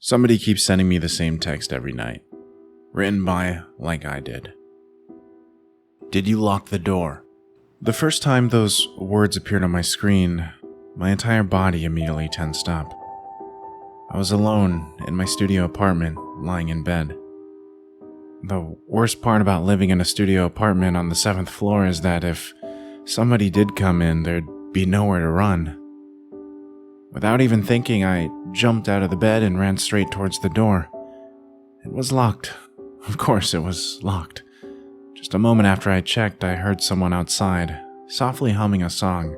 Somebody keeps sending me the same text every night, written by like I did. Did you lock the door? The first time those words appeared on my screen, my entire body immediately tensed up. I was alone in my studio apartment, lying in bed. The worst part about living in a studio apartment on the 7th floor is that if somebody did come in, there'd be nowhere to run. Without even thinking, I jumped out of the bed and ran straight towards the door. It was locked. Of course it was locked. Just a moment after I checked, I heard someone outside, softly humming a song.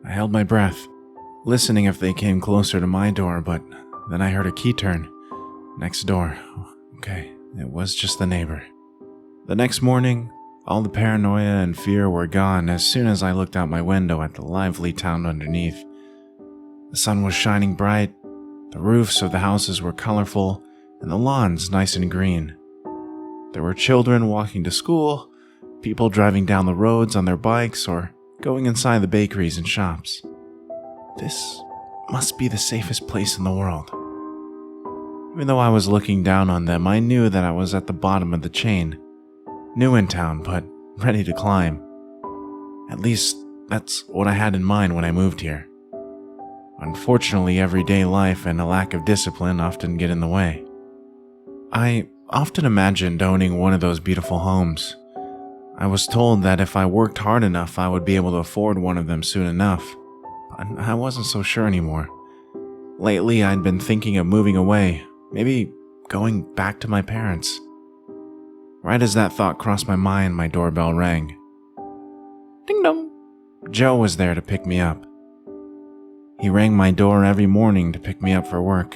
I held my breath, listening if they came closer to my door, but then I heard a key turn. Next door. Okay, it was just the neighbor. The next morning, all the paranoia and fear were gone as soon as I looked out my window at the lively town underneath. The sun was shining bright, the roofs of the houses were colorful, and the lawns nice and green. There were children walking to school, people driving down the roads on their bikes, or going inside the bakeries and shops. This must be the safest place in the world. Even though I was looking down on them, I knew that I was at the bottom of the chain. New in town, but ready to climb. At least, that's what I had in mind when I moved here. Unfortunately, everyday life and a lack of discipline often get in the way. I often imagined owning one of those beautiful homes. I was told that if I worked hard enough, I would be able to afford one of them soon enough, but I wasn't so sure anymore. Lately, I'd been thinking of moving away, maybe going back to my parents. Right as that thought crossed my mind, my doorbell rang. Ding dong! Joe was there to pick me up. He rang my door every morning to pick me up for work.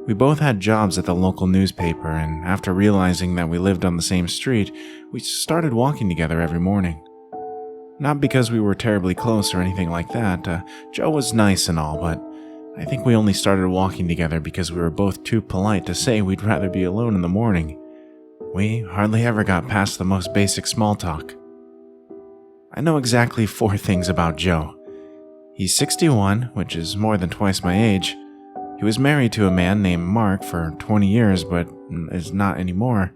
We both had jobs at the local newspaper, and after realizing that we lived on the same street, we started walking together every morning. Not because we were terribly close or anything like that. Joe was nice and all, but I think we only started walking together because we were both too polite to say we'd rather be alone in the morning. We hardly ever got past the most basic small talk. I know exactly 4 things about Joe. He's 61, which is more than twice my age. He was married to a man named Mark for 20 years, but is not anymore.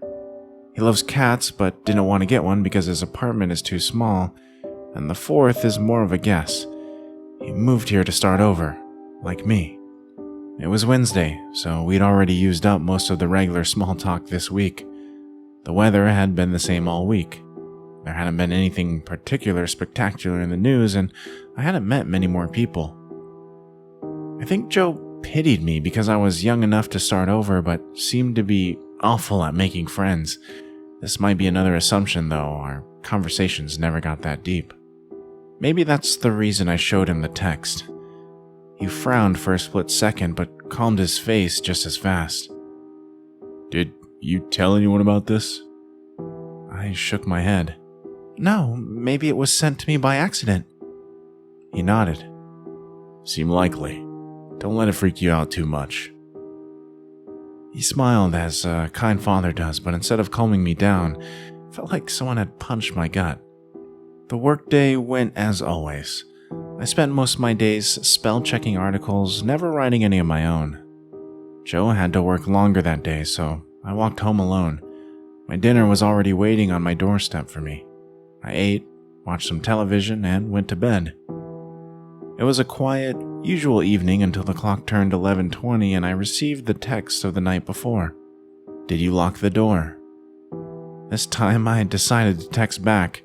He loves cats, but didn't want to get one because his apartment is too small. And the 4th is more of a guess. He moved here to start over, like me. It was Wednesday, so we'd already used up most of the regular small talk this week. The weather had been the same all week. There hadn't been anything particular spectacular in the news, and I hadn't met many more people. I think Joe pitied me because I was young enough to start over, but seemed to be awful at making friends. This might be another assumption, though. Our conversations never got that deep. Maybe that's the reason I showed him the text. He frowned for a split second, but calmed his face just as fast. Did you tell anyone about this? I shook my head. No, maybe it was sent to me by accident. He nodded. Seemed likely. Don't let it freak you out too much. He smiled as a kind father does, but instead of calming me down, it felt like someone had punched my gut. The workday went as always. I spent most of my days spell-checking articles, never writing any of my own. Joe had to work longer that day, so I walked home alone. My dinner was already waiting on my doorstep for me. I ate, watched some television, and went to bed. It was a quiet, usual evening until the clock turned 11:20 and I received the text of the night before. Did you lock the door? This time I decided to text back,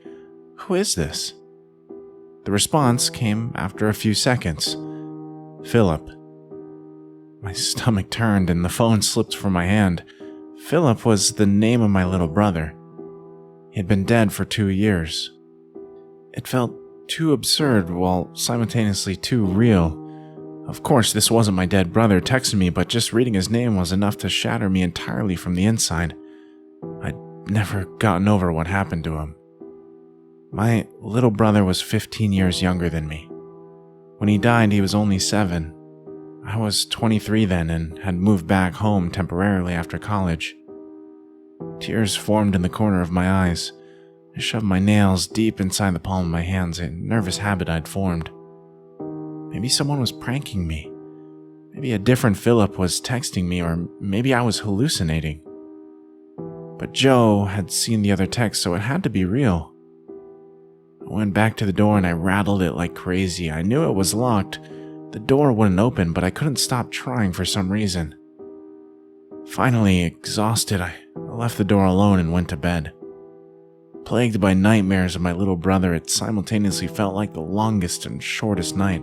who is this? The response came after a few seconds. Philip. My stomach turned and the phone slipped from my hand. Philip was the name of my little brother. He had been dead for 2 years. It felt too absurd while simultaneously too real. Of course, this wasn't my dead brother texting me, but just reading his name was enough to shatter me entirely from the inside. I'd never gotten over what happened to him. My little brother was 15 years younger than me. When he died, he was only 7. I was 23 then and had moved back home temporarily after college. Tears formed in the corner of my eyes. I shoved my nails deep inside the palm of my hands, a nervous habit I'd formed. Maybe someone was pranking me. Maybe a different Philip was texting me, or maybe I was hallucinating. But Joe had seen the other text, so it had to be real. I went back to the door and I rattled it like crazy. I knew it was locked. The door wouldn't open, but I couldn't stop trying for some reason. Finally, exhausted, I left the door alone and went to bed. Plagued by nightmares of my little brother, it simultaneously felt like the longest and shortest night.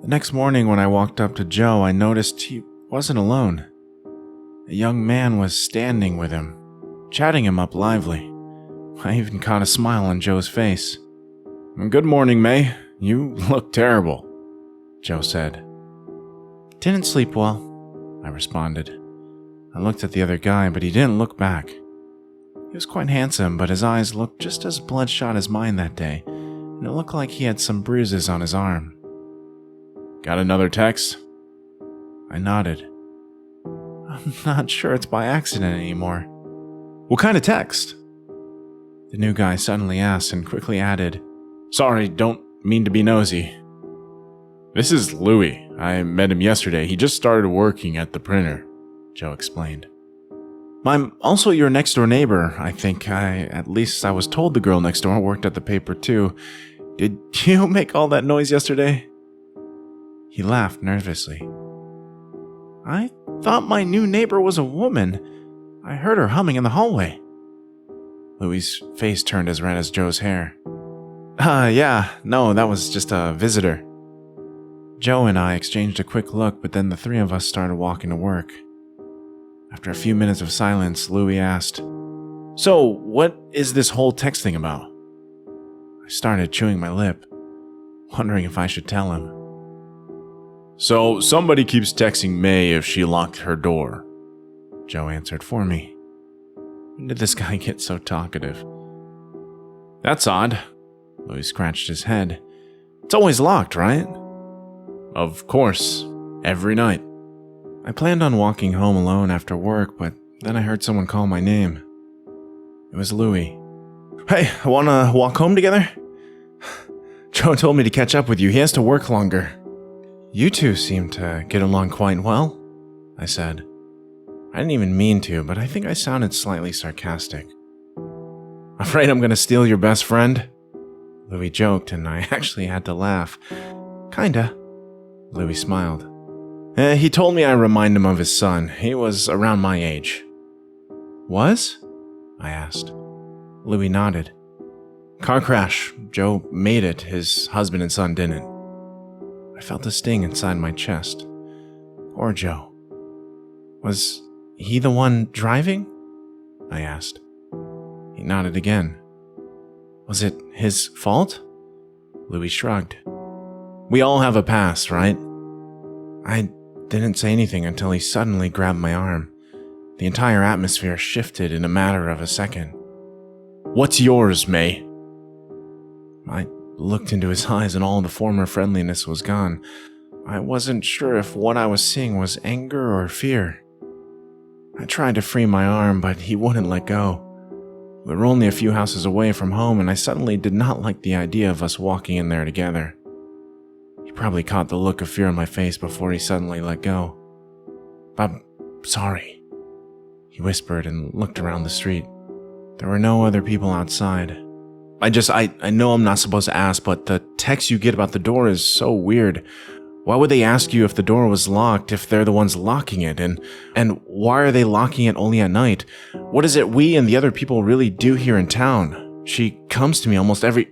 The next morning when I walked up to Joe, I noticed he wasn't alone. A young man was standing with him, chatting him up lively. I even caught a smile on Joe's face. "Good morning, May. You look terrible," Joe said. "Didn't sleep well," I responded. I looked at the other guy, but he didn't look back. He was quite handsome, but his eyes looked just as bloodshot as mine that day, and it looked like he had some bruises on his arm. "Got another text?" I nodded. "I'm not sure it's by accident anymore." "What kind of text?" The new guy suddenly asked and quickly added, "Sorry, don't mean to be nosy." "This is Louis. I met him yesterday. He just started working at the printer," Joe explained. "I'm also your next-door neighbor, I think. At least I was told the girl next door worked at the paper too. Did you make all that noise yesterday?" He laughed nervously. "I thought my new neighbor was a woman. I heard her humming in the hallway." Louis' face turned as red as Joe's hair. Yeah, no, that was just a visitor." Joe and I exchanged a quick look, but then the three of us started walking to work. After a few minutes of silence, Louis asked, "So, what is this whole text thing about?" I started chewing my lip, wondering if I should tell him. "So, somebody keeps texting May if she locked her door," Joe answered for me. When did this guy get so talkative? "That's odd." Louis scratched his head. "It's always locked, right?" "Of course, every night." I planned on walking home alone after work, but then I heard someone call my name. It was Louis. "Hey, wanna walk home together?" "Joe told me to catch up with you. He has to work longer." "You two seem to get along quite well," I said. I didn't even mean to, but I think I sounded slightly sarcastic. "Afraid I'm gonna steal your best friend?" Louis joked, and I actually had to laugh. "Kinda." Louis smiled. He told me I remind him of his son. He was around my age." "Was?" I asked. Louis nodded. "Car crash. Joe made it. His husband and son didn't." I felt a sting inside my chest. Poor Joe. "Was he the one driving?" I asked. He nodded again. "Was it his fault?" Louis shrugged. "We all have a past, right?" I didn't say anything until he suddenly grabbed my arm. The entire atmosphere shifted in a matter of a second. "What's yours, May?" I looked into his eyes and all the former friendliness was gone. I wasn't sure if what I was seeing was anger or fear. I tried to free my arm, but he wouldn't let go. We were only a few houses away from home, and I suddenly did not like the idea of us walking in there together. He probably caught the look of fear on my face before he suddenly let go. "I'm sorry," he whispered and looked around the street. There were no other people outside. I know I'm not supposed to ask, but the text you get about the door is so weird. Why would they ask you if the door was locked if they're the ones locking it? And why are they locking it only at night? What is it we and the other people really do here in town? She comes to me almost every...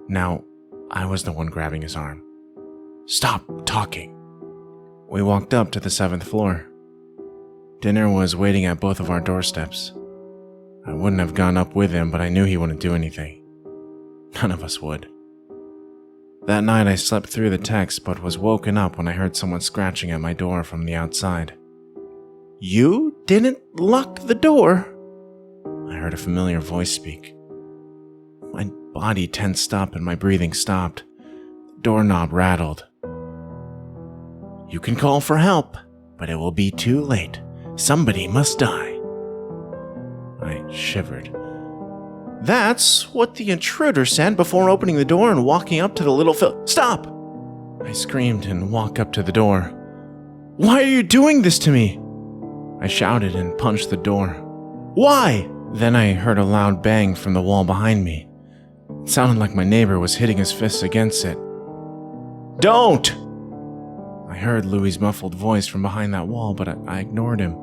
Now, I was the one grabbing his arm. "Stop talking." We walked up to the 7th floor. Dinner was waiting at both of our doorsteps. I wouldn't have gone up with him, but I knew he wouldn't do anything. None of us would. That night I slept through the text, but was woken up when I heard someone scratching at my door from the outside. "You didn't lock the door?" I heard a familiar voice speak. My body tensed up and my breathing stopped. The doorknob rattled. "You can call for help, but it will be too late. Somebody must die." I shivered. "That's what the intruder said before opening the door and walking up to the little Stop!" I screamed and walked up to the door. Why are you doing this to me? I shouted and punched the door. Why? Then I heard a loud bang from the wall behind me. It sounded like my neighbor was hitting his fists against it. Don't! I heard Louis's muffled voice from behind that wall, but I ignored him.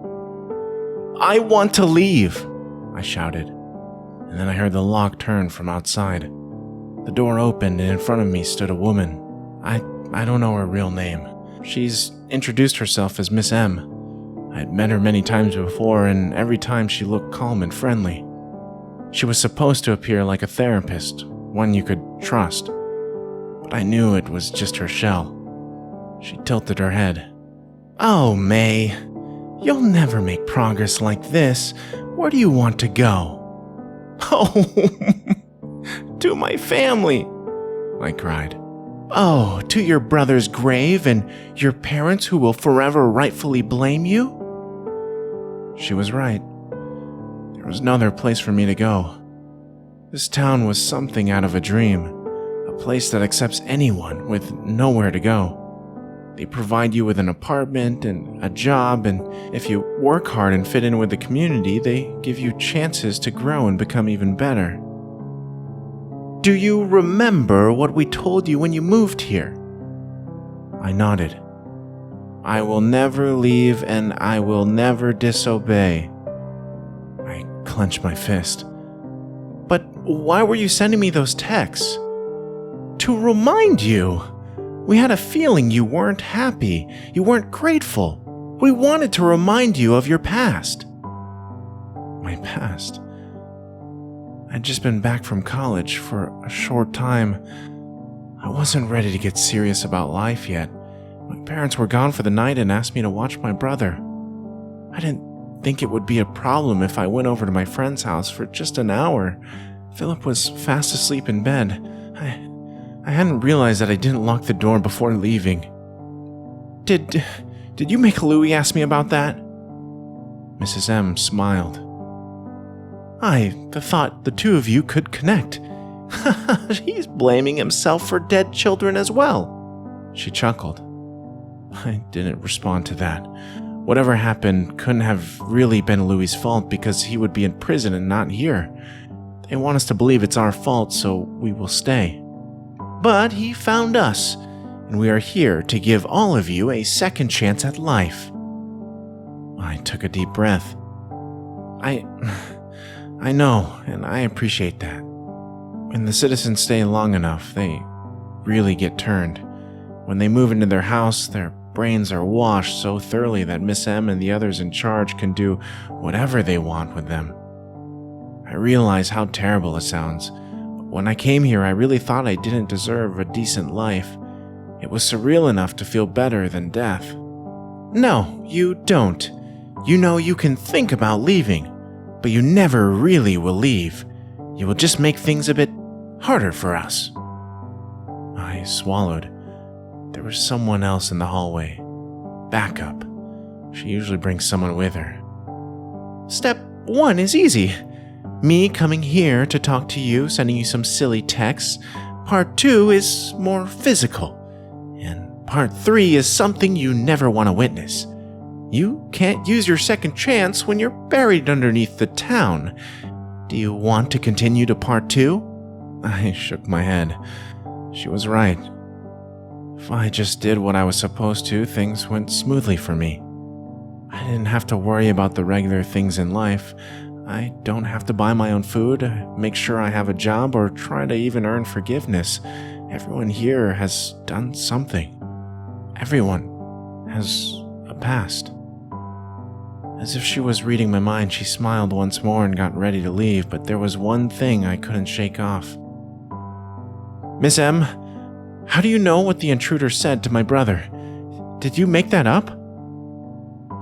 I want to leave, I shouted, and then I heard the lock turn from outside. The door opened and in front of me stood a woman. I don't know her real name. She's introduced herself as Miss M. I'd met her many times before, and every time she looked calm and friendly. She was supposed to appear like a therapist, one you could trust. But I knew it was just her shell. She tilted her head. Oh, May, you'll never make progress like this. Where do you want to go? Oh, to my family, I cried. Oh, to your brother's grave and your parents who will forever rightfully blame you? She was right. There was no other place for me to go. This town was something out of a dream, a place that accepts anyone with nowhere to go. They provide you with an apartment and a job, and if you work hard and fit in with the community, they give you chances to grow and become even better. Do you remember what we told you when you moved here? I nodded. I will never leave and I will never disobey. I clenched my fist. But why were you sending me those texts? To remind you. We had a feeling you weren't happy, you weren't grateful. We wanted to remind you of your past. My past? I'd just been back from college for a short time. I wasn't ready to get serious about life yet. My parents were gone for the night and asked me to watch my brother. I didn't think it would be a problem if I went over to my friend's house for just an hour. Philip was fast asleep in bed. I hadn't realized that I didn't lock the door before leaving. Did you make Louis ask me about that? Mrs. M smiled. I thought the two of you could connect. He's blaming himself for dead children as well. She chuckled. I didn't respond to that. Whatever happened couldn't have really been Louis's fault because he would be in prison and not here. They want us to believe it's our fault, so we will stay. But he found us, and we are here to give all of you a second chance at life. I took a deep breath. I know, and I appreciate that. When the citizens stay long enough, they really get turned. When they move into their house, their brains are washed so thoroughly that Miss M and the others in charge can do whatever they want with them. I realize how terrible it sounds. When I came here, I really thought I didn't deserve a decent life. It was surreal enough to feel better than death. No, you don't. You know you can think about leaving, but you never really will leave. You will just make things a bit harder for us. I swallowed. There was someone else in the hallway. Backup. She usually brings someone with her. Step 1 is easy. Me coming here to talk to you, sending you some silly texts. Part 2 is more physical. And part 3 is something you never want to witness. You can't use your second chance when you're buried underneath the town. Do you want to continue to part 2? I shook my head. She was right. If I just did what I was supposed to, things went smoothly for me. I didn't have to worry about the regular things in life. I don't have to buy my own food, make sure I have a job, or try to even earn forgiveness. Everyone here has done something. Everyone has a past. As if she was reading my mind, she smiled once more and got ready to leave, but there was one thing I couldn't shake off. Miss M, how do you know what the intruder said to my brother? Did you make that up?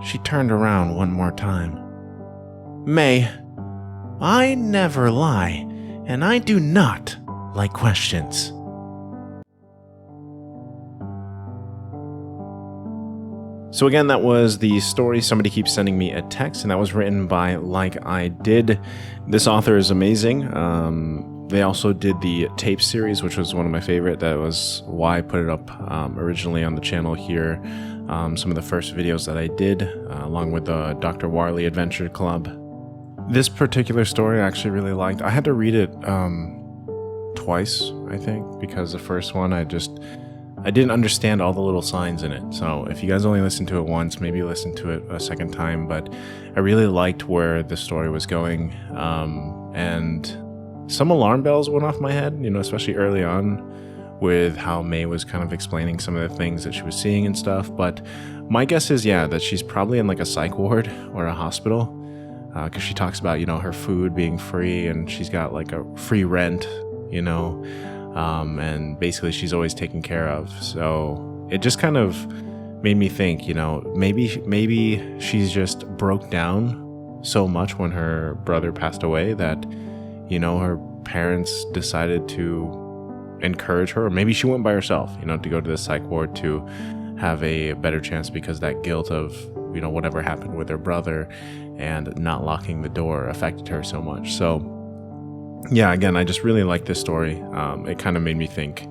She turned around one more time. May, I never lie, and I do not like questions. So again, that was the story. Somebody keeps sending me a text, and that was written by Like I Did. This author is amazing. They also did the tape series, which was one of my favorite. That was why I put it up originally on the channel here. some of the first videos that I did, along with the Dr. Warley Adventure Club. This particular story I actually really liked. I had to read it twice, I think, because the first one I didn't understand all the little signs in it. So if you guys only listen to it once, maybe listen to it a second time. But I really liked where the story was going, and some alarm bells went off my head, especially early on with how May was kind of explaining some of the things that she was seeing and stuff. But my guess is, that she's probably in like a psych ward or a hospital, because she talks about, her food being free, and she's got like a free rent, and basically she's always taken care of. So it just kind of made me think, maybe she's just broke down so much when her brother passed away that, her parents decided to encourage her, or maybe she went by herself, to go to the psych ward to have a better chance, because that guilt of, whatever happened with her brother and not locking the door affected her so much. So yeah, again, I just really like this story. It kind of made me think.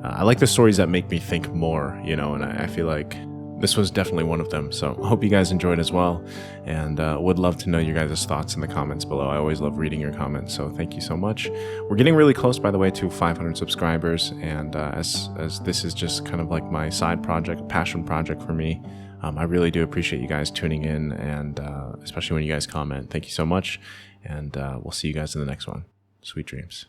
I like the stories that make me think more, and I feel like this was definitely one of them. So I hope you guys enjoyed as well, and would love to know your guys' thoughts in the comments below. I always love reading your comments, so thank you so much. We're getting really close, by the way, to 500 subscribers, and as this is just kind of like my side project, passion project for me, I really do appreciate you guys tuning in, and especially when you guys comment. Thank you so much, and we'll see you guys in the next one. Sweet dreams.